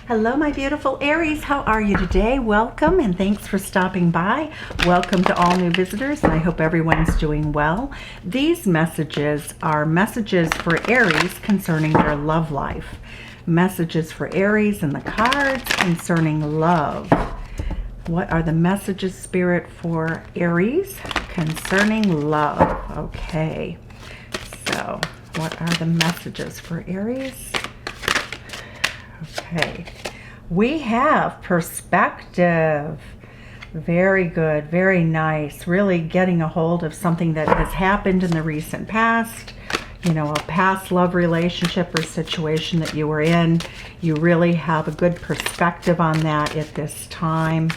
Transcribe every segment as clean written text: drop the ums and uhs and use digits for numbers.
Hello, my beautiful Aries. How are you today? Welcome and thanks for stopping by. Welcome to all new visitors, and I hope everyone's doing well. These messages are messages for Aries concerning their love life. Messages for Aries and the cards concerning love. What are the messages, Spirit, for Aries concerning love? Okay, so what are the messages for Aries? Okay, we have perspective. Very good, very nice. Really getting a hold of something that has happened in the recent past. You know, a past love relationship or situation that you were in. You really have a good perspective on that at this time.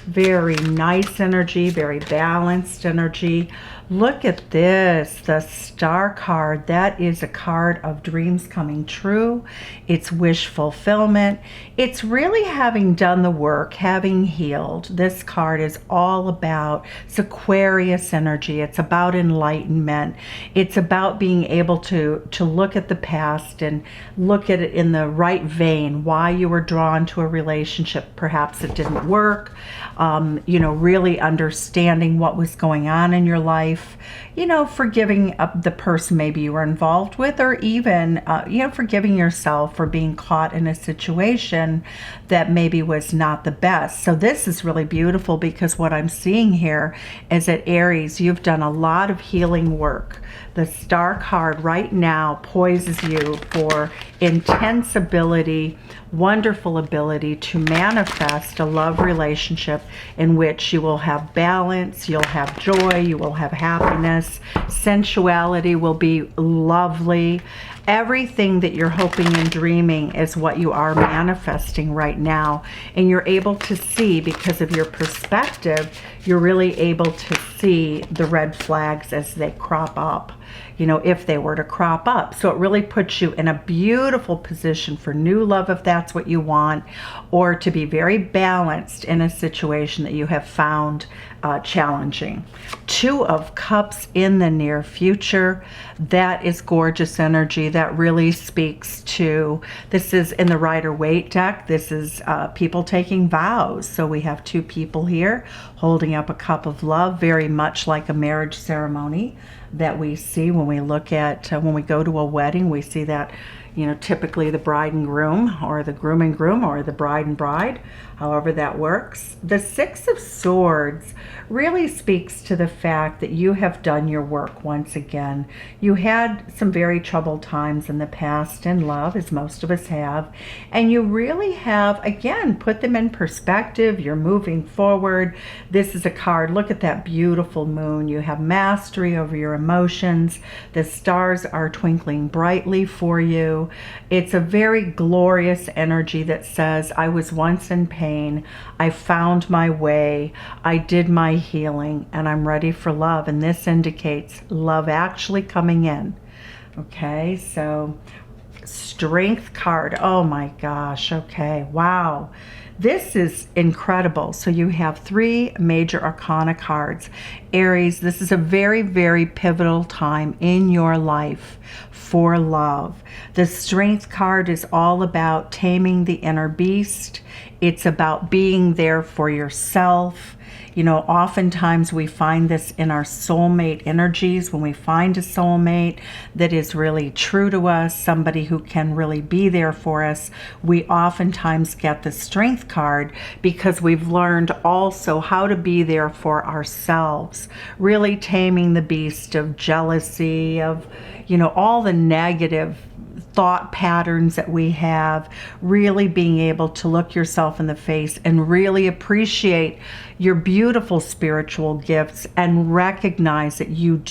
Very nice energy, very balanced energy. Look at this, the Star card. That is a card of dreams coming true. It's wish fulfillment. It's really having done the work, having healed. This card is all about, it's Aquarius energy. It's about enlightenment. It's about being able to look at the past and look at it in the right vein, why you were drawn to a relationship. Perhaps it didn't work. You know, really understanding what was going on in your life, you know, forgiving the person maybe you were involved with, or even, you know, forgiving yourself for being caught in a situation that maybe was not the best. So this is really beautiful because what I'm seeing here is that Aries, you've done a lot of healing work. The Star card right now poises you for intense ability, wonderful ability to manifest a love relationship in which you will have balance, you'll have joy, you will have happiness, sensuality will be lovely. Everything that you're hoping and dreaming is what you are manifesting right now. And you're able to see, because of your perspective, you're really able to see the red flags as they crop up, you know, if they were to crop up. So it really puts you in a beautiful position for new love if that's what you want, or to be very balanced in a situation that you have found challenging. Two of Cups in the near future. That is gorgeous energy. That really speaks to, this is in the Rider-Waite deck. This is people taking vows. So we have two people here holding up a cup of love, very much like a marriage ceremony that we see when we look at, when we go to a wedding. We see that, you know, typically the bride and groom, or the groom and groom, or the bride and bride, however that works. The Six of Swords really speaks to the fact that you have done your work once again. You had some very troubled times in the past in love, as most of us have, and you really have, again, put them in perspective. You're moving forward. This is a card, look at that beautiful moon. You have mastery over your emotions. The stars are twinkling brightly for you. It's a very glorious energy that says, I was once in pain, I found my way, I did my healing, and I'm ready for love. And this indicates love actually coming in. Okay, so Strength card. Oh my gosh. Okay, wow. This is incredible. So you have three major arcana cards. Aries, this is a very, very pivotal time in your life for love. The Strength card is all about taming the inner beast. It's about being there for yourself. You know, oftentimes we find this in our soulmate energies. When we find a soulmate that is really true to us, somebody who can really be there for us, we oftentimes get the Strength card because we've learned also how to be there for ourselves, really taming the beast of jealousy, of, you know, all the negative thought patterns that we have, really being able to look yourself in the face and really appreciate your beautiful spiritual gifts and recognize that you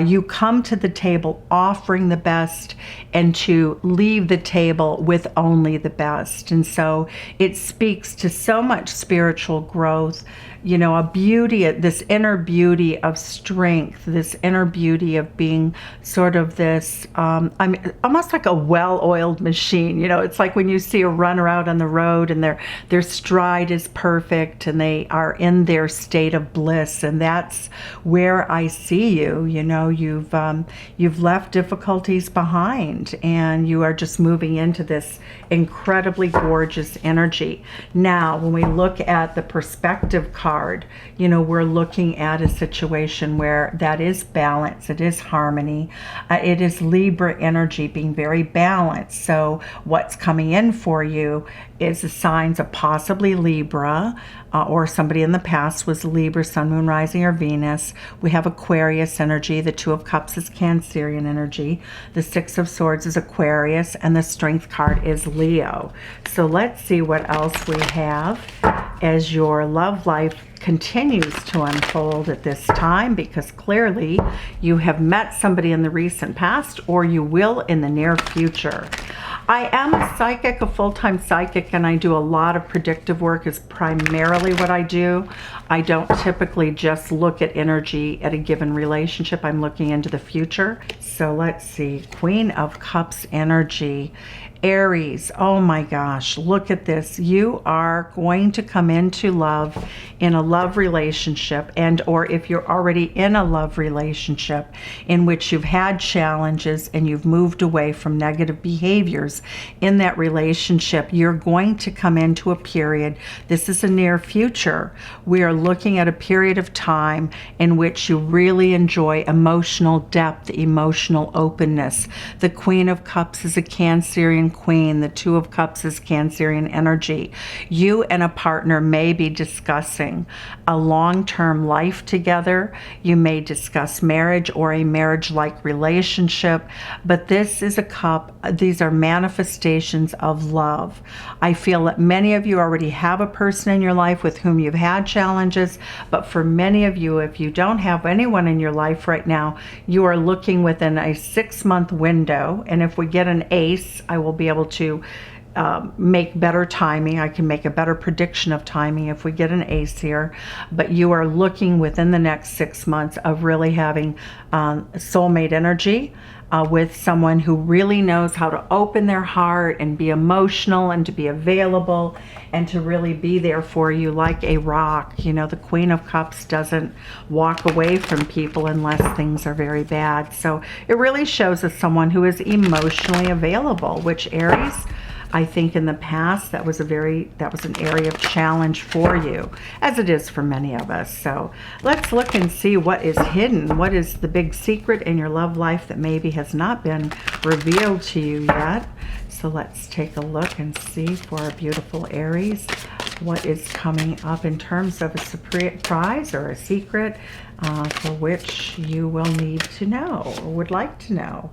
you come to the table offering the best and to leave the table with only the best. And so it speaks to so much spiritual growth, you know, a beauty, this inner beauty of strength, this inner beauty of being sort of this, I'm almost almost like a well-oiled machine. You know, it's like when you see a runner out on the road and their stride is perfect and they are in their state of bliss. And that's where I see you. You know, you've left difficulties behind and you are just moving into this incredibly gorgeous energy. Now, when we look at the perspective card, you know, we're looking at a situation where that is balance, it is harmony, it is Libra energy being very balanced. So what's coming in for you is the signs of possibly Libra, or somebody in the past was Libra, Sun, Moon, Rising, or Venus. We have Aquarius energy. The Two of Cups is Cancerian energy. The Six of Swords is Aquarius, and the Strength card is Leo. So let's see what else we have as your love life continues to unfold at this time, because clearly you have met somebody in the recent past, or you will in the near future. I am a psychic, a full-time psychic, and I do a lot of predictive work is primarily what I do. I don't typically just look at energy at a given relationship. I'm looking into the future. So let's see, Queen of Cups energy. Aries, oh my gosh, look at this. You are going to come into love in a love relationship, and or if you're already in a love relationship in which you've had challenges and you've moved away from negative behaviors in that relationship, you're going to come into a period, this is a near future, we are looking at a period of time in which you really enjoy emotional depth, emotional openness. The Queen of Cups is a Cancerian queen. The Two of Cups is Cancerian energy. You and a partner may be discussing a long-term life together. You may discuss marriage or a marriage-like relationship, but this is a cup. These are manifestations of love. I feel that many of you already have a person in your life with whom you've had challenges, but for many of you, if you don't have anyone in your life right now, you are looking within a 6-month window, and if we get an ace, I will be able to make better timing. I can make a better prediction of timing if we get an ace here, but you are looking within the next 6 months of really having soulmate energy with someone who really knows how to open their heart and be emotional and to be available and to really be there for you like a rock. You know, the Queen of Cups doesn't walk away from people unless things are very bad. So it really shows us someone who is emotionally available, which Aries, I think in the past that was an area of challenge for you, as it is for many of us. So let's look and see what is hidden. What is the big secret in your love life that maybe has not been revealed to you yet? So let's take a look and see for our beautiful Aries what is coming up in terms of a surprise or a secret for which you will need to know or would like to know.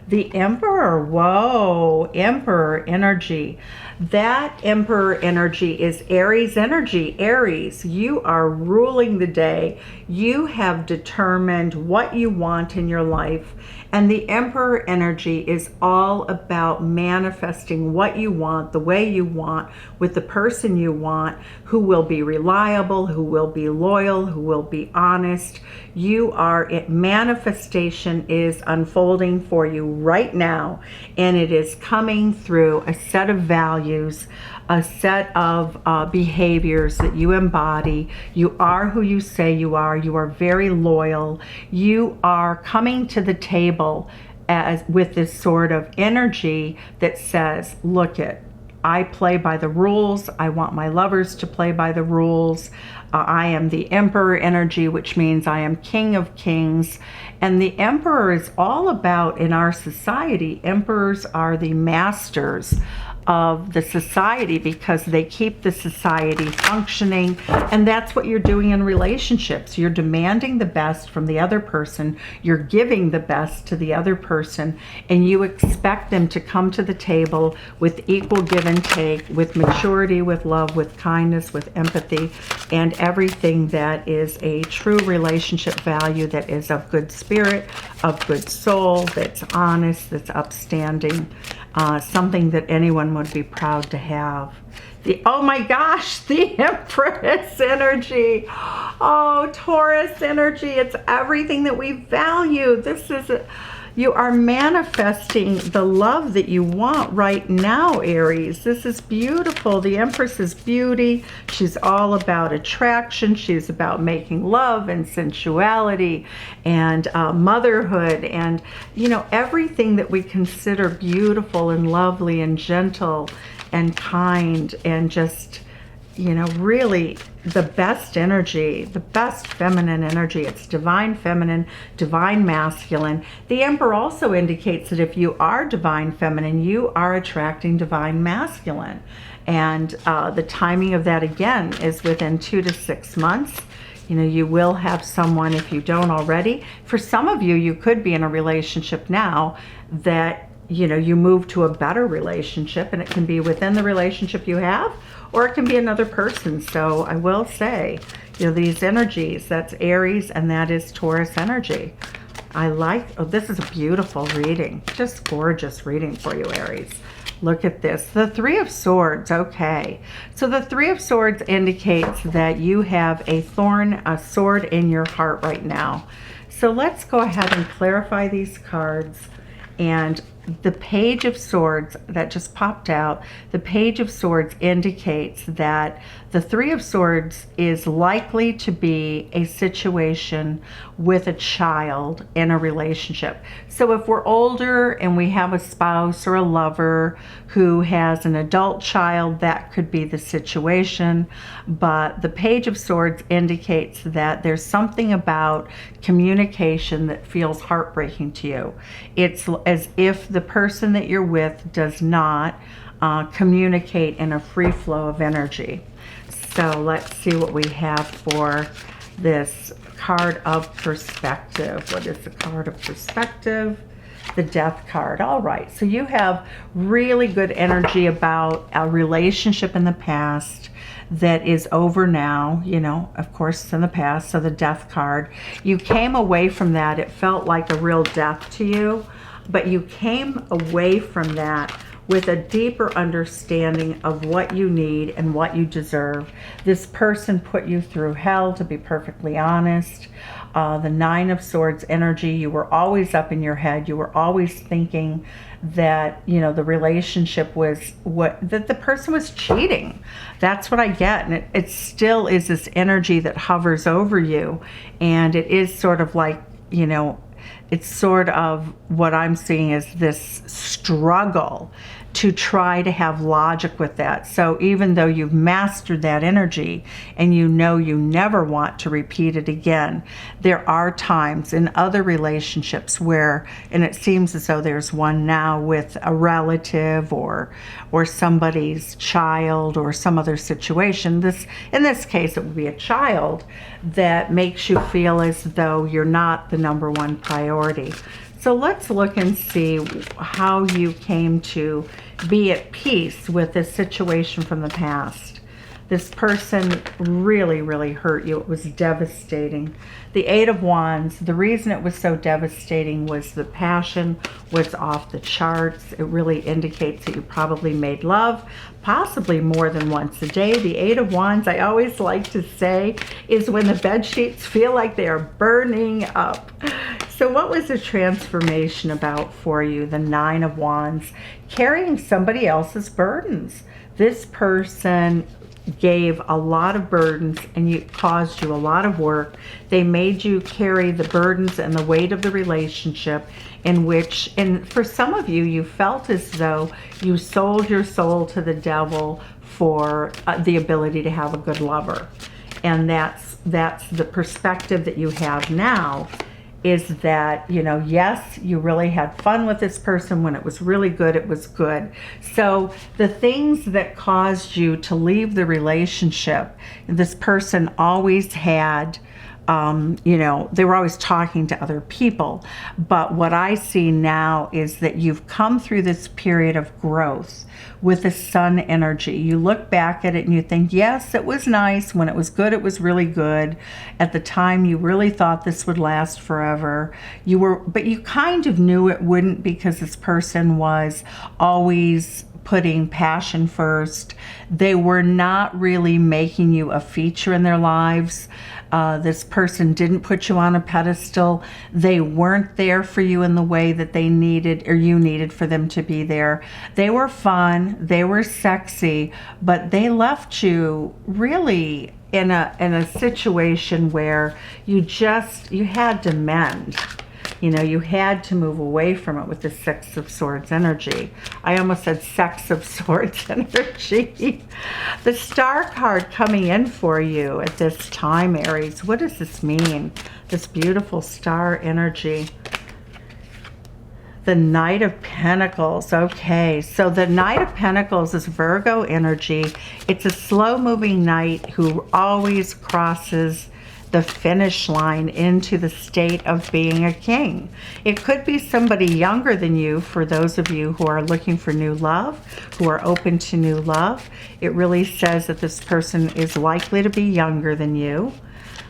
The Emperor, whoa, Emperor energy. That Emperor energy is Aries energy. Aries, you are ruling the day. You have determined what you want in your life. And the Emperor energy is all about manifesting what you want, the way you want, with the person you want, who will be reliable, who will be loyal, who will be honest. Manifestation is unfolding for you right now, and it is coming through a set of values, a set of behaviors that you embody. You are who you say you are. You are very loyal. You are coming to the table with this sort of energy that says, look it, I play by the rules. I want my lovers to play by the rules. I am the Emperor energy, which means I am King of Kings. And the Emperor is all about, in our society, emperors are the masters of the society because they keep the society functioning, and that's what you're doing in relationships. You're demanding the best from the other person, you're giving the best to the other person, and you expect them to come to the table with equal give and take, with maturity, with love, with kindness, with empathy, and everything that is a true relationship value, that is of good spirit, of good soul, that's honest, that's upstanding. Something that anyone would be proud to have. Oh my gosh, the Empress energy. Oh, Taurus energy. It's everything that we value. This is You are manifesting the love that you want right now, Aries. This is beautiful. The Empress is beauty. She's all about attraction. She's about making love and sensuality and motherhood and, you know, everything that we consider beautiful and lovely and gentle and kind and just, you know, really the best energy, the best feminine energy. It's divine feminine, divine masculine. The Emperor also indicates that if you are divine feminine, you are attracting divine masculine. And the timing of that, again, is within 2 to 6 months. You know, you will have someone, if you don't already. For some of you, you could be in a relationship now that, you know, you move to a better relationship, and it can be within the relationship you have, or it can be another person. So I will say, you know, these energies, that's Aries and that is Taurus energy. I like, oh, this is a beautiful reading. Just gorgeous reading for you, Aries. Look at this. The Three of Swords. Okay. So the Three of Swords indicates that you have a thorn, a sword in your heart right now. So let's go ahead and clarify these cards. And the Page of Swords that just popped out, the Page of Swords indicates that the Three of Swords is likely to be a situation with a child in a relationship. So if we're older and we have a spouse or a lover who has an adult child, that could be the situation. But the Page of Swords indicates that there's something about communication that feels heartbreaking to you. It's as if the person that you're with does not communicate in a free flow of energy. So let's see what we have for this card of perspective. What is the card of perspective? The Death card. All right, so you have really good energy about a relationship in the past that is over now, you know, of course, it's in the past. So the Death card, you came away from that. It felt like a real death to you, but you came away from that with a deeper understanding of what you need and what you deserve. This person put you through hell, to be perfectly honest. The Nine of Swords energy, you were always up in your head. You were always thinking that, you know, the relationship was that the person was cheating. That's what I get. And it still is this energy that hovers over you. And it is sort of like, you know, it's sort of what I'm seeing as this struggle to try to have logic with that. So even though you've mastered that energy and you know you never want to repeat it again, there are times in other relationships where, and it seems as though there's one now with a relative or somebody's child or some other situation. In this case, it would be a child that makes you feel as though you're not the number one priority. So let's look and see how you came to be at peace with this situation from the past. This person really, really hurt you. It was devastating. The Eight of Wands, the reason it was so devastating was the passion was off the charts. It really indicates that you probably made love, possibly more than once a day. The Eight of Wands, I always like to say, is when the bed sheets feel like they are burning up. So what was the transformation about for you? The Nine of Wands, carrying somebody else's burdens. This person gave a lot of burdens and it caused you a lot of work. They made you carry the burdens and the weight of the relationship in which, and for some of you, you felt as though you sold your soul to the devil for the ability to have a good lover. And that's the perspective that you have now, is that, you know, yes, you really had fun with this person. When it was really good, it was good. So the things that caused you to leave the relationship, this person always had, you know, they were always talking to other people. But what I see now is that you've come through this period of growth with the Sun energy. You look back at it and you think, yes, it was nice. When it was good, it was really good. At the time, you really thought this would last forever. But you kind of knew it wouldn't, because this person was always putting passion first. They were not really making you a feature in their lives. This person didn't put you on a pedestal. They weren't there for you in the way that they needed or you needed for them to be there. They were fun, they were sexy, but they left you really in a situation where you had to mend. You know, you had to move away from it with the Six of Swords energy. I almost said Sex of Swords energy. The Star card coming in for you at this time, Aries. What does this mean? This beautiful star energy. The Knight of Pentacles. Okay, so the Knight of Pentacles is Virgo energy. It's a slow-moving knight who always crosses the finish line into the state of being a king. It could be somebody younger than you, for those of you who are looking for new love, who are open to new love. It really says that this person is likely to be younger than you.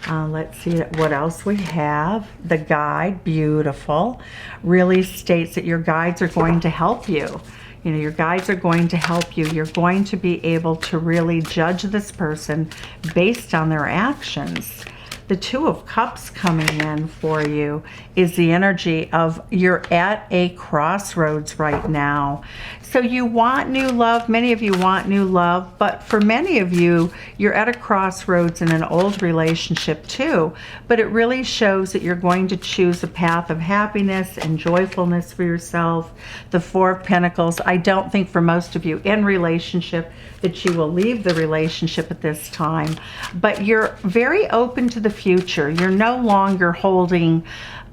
Let's see what else we have. The guide, beautiful, really states that your guides are going to help you. You know, your guides are going to help you. You're going to be able to really judge this person based on their actions. The Two of Cups coming in for you is the energy of you're at a crossroads right now. So you want new love. Many of you want new love, but for many of you, you're at a crossroads in an old relationship too. But it really shows that you're going to choose a path of happiness and joyfulness for yourself. The Four of Pentacles. I don't think for most of you in relationship that you will leave the relationship at this time, but you're very open to the future. You're no longer holding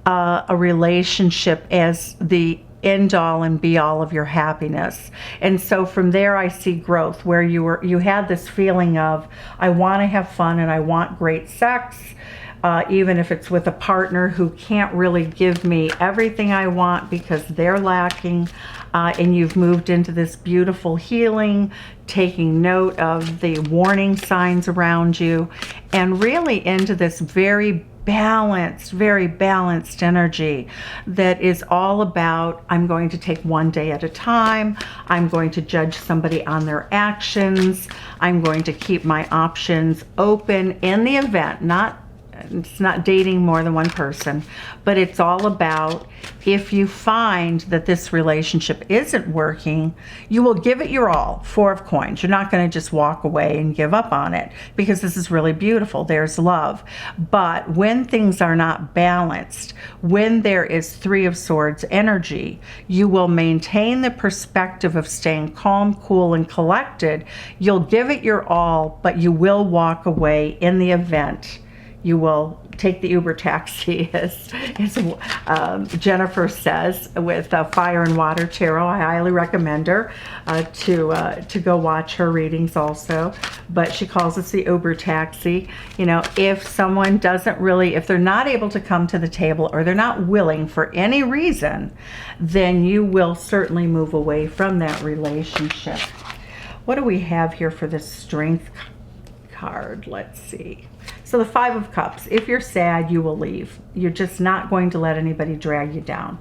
a relationship as the end all and be all of your happiness. And so from there I see growth, where you had this feeling of, I want to have fun and I want great sex, even if it's with a partner who can't really give me everything I want because they're lacking. And you've moved into this beautiful healing, taking note of the warning signs around you, and really into this very balanced energy that is all about, I'm going to take one day at a time. I'm going to judge somebody on their actions. I'm going to keep my options open in the event, it's not dating more than one person, but it's all about, if you find that this relationship isn't working, you will give it your all. Four of Coins. You're not going to just walk away and give up on it, because this is really beautiful. There's love. But when things are not balanced, when there is Three of Swords energy, you will maintain the perspective of staying calm, cool, and collected. You'll give it your all, but you will walk away in the event. You will take the Uber taxi, as Jennifer says, with Fire and Water Tarot. I highly recommend her to go watch her readings also. But she calls us the Uber taxi. You know, if someone doesn't really, if they're not able to come to the table, or they're not willing for any reason, then you will certainly move away from that relationship. What do we have here for the Strength card? Let's see. So the Five of Cups. If you're sad, you will leave. You're just not going to let anybody drag you down.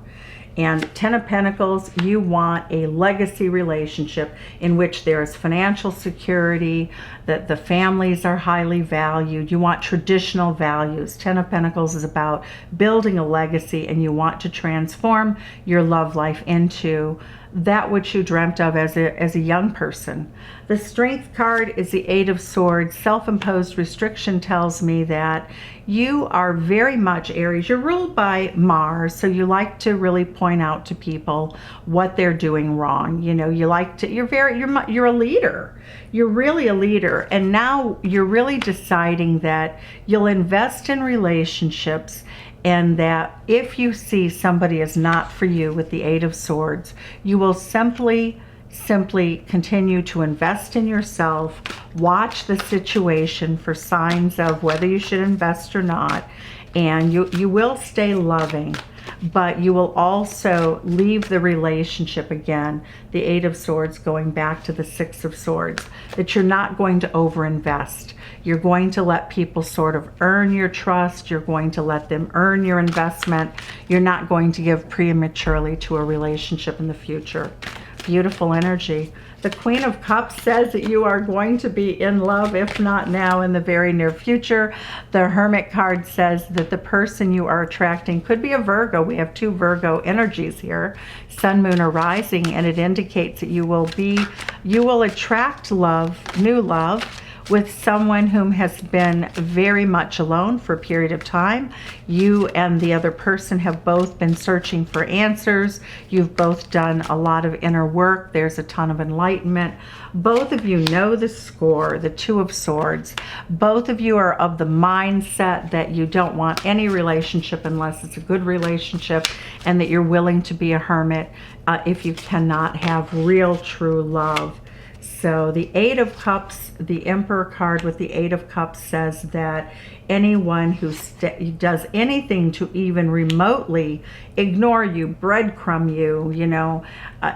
And Ten of Pentacles, you want a legacy relationship in which there is financial security, that the families are highly valued. You want traditional values. Ten of Pentacles is about building a legacy, and you want to transform your love life into that which you dreamt of as a young person. The Strength card is the Eight of Swords. Self-imposed restriction tells me that you are very much, Aries, you're ruled by Mars, so you like to really point out to people what they're doing wrong. You know, you like to, you're a leader. You're really a leader. And now you're really deciding that you'll invest in relationships, and that if you see somebody is not for you with the Eight of Swords, you will simply continue to invest in yourself, watch the situation for signs of whether you should invest or not, and you will stay loving, but you will also leave the relationship, again, the Eight of Swords going back to the Six of Swords, that you're not going to overinvest. You're going to let people sort of earn your trust. You're going to let them earn your investment. You're not going to give prematurely to a relationship in the future. Beautiful energy. The Queen of Cups says that you are going to be in love, if not now, in the very near future. The Hermit card says that the person you are attracting could be a Virgo. We have 2 Virgo energies here, Sun, Moon, or Rising, and it indicates that you will attract love, new love, with someone whom has been very much alone for a period of time. You and the other person have both been searching for answers. You've both done a lot of inner work. There's a ton of enlightenment. Both of you know the score, the 2 of Swords. Both of you are of the mindset that you don't want any relationship unless it's a good relationship, and that you're willing to be a hermit if you cannot have real, true love. So the 8 of Cups, the Emperor card with the 8 of Cups says that anyone who does anything to even remotely ignore you, breadcrumb you, you know,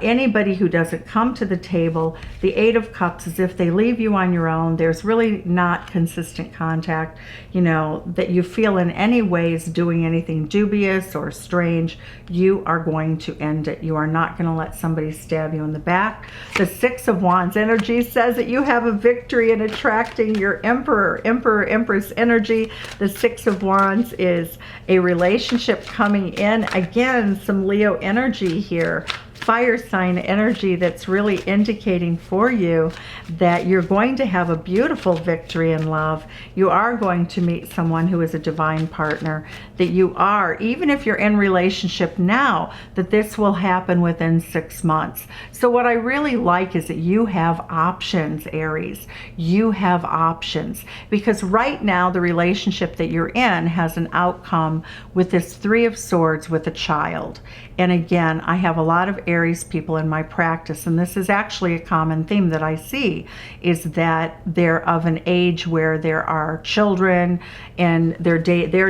anybody who doesn't come to the table, the 8 of Cups is if they leave you on your own, there's really not consistent contact, you know, that you feel in any ways doing anything dubious or strange, you are going to end it. You are not going to let somebody stab you in the back. The 6 of Wands energy says that you have a victory in attracting your Emperor, Empress energy. The 6 of Wands is a relationship coming in. Again, some Leo energy here. Fire sign energy that's really indicating for you that you're going to have a beautiful victory in love. You are going to meet someone who is a divine partner, that you are, even if you're in relationship now, that this will happen within 6 months. So what I really like is that you have options, Aries. You have options, because right now the relationship that you're in has an outcome with this 3 of Swords with a child. And again, I have a lot of Aries people in my practice, and this is actually a common theme that I see, is that they're of an age where there are children, and they're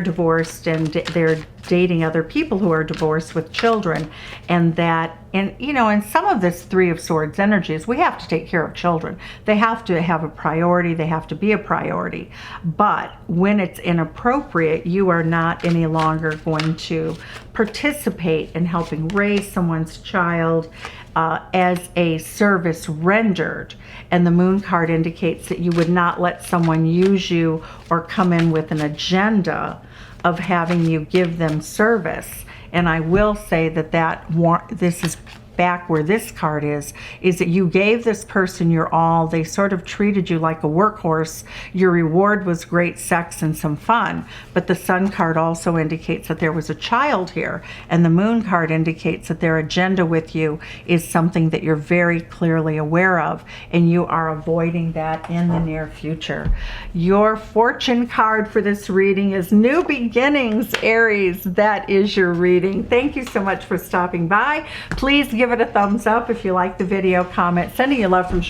divorced, and they're dating other people who are divorced with children, and that, and you know, in some of this 3 of Swords energies, we have to take care of children. They have to have a priority. They have to be a priority. But when it's inappropriate, you are not any longer going to participate in helping raise someone's child as a service rendered. And the Moon card indicates that you would not let someone use you or come in with an agenda of having you give them service. And I will say that this is back where this card is that you gave this person your all. They sort of treated you like a workhorse. Your reward was great sex and some fun. But the Sun card also indicates that there was a child here. And the Moon card indicates that their agenda with you is something that you're very clearly aware of, and you are avoiding that in the near future. Your fortune card for this reading is New Beginnings, Aries. That is your reading. Thank you so much for stopping by. Please give it a thumbs up if you like the video, comment. Sending you love from Chicago.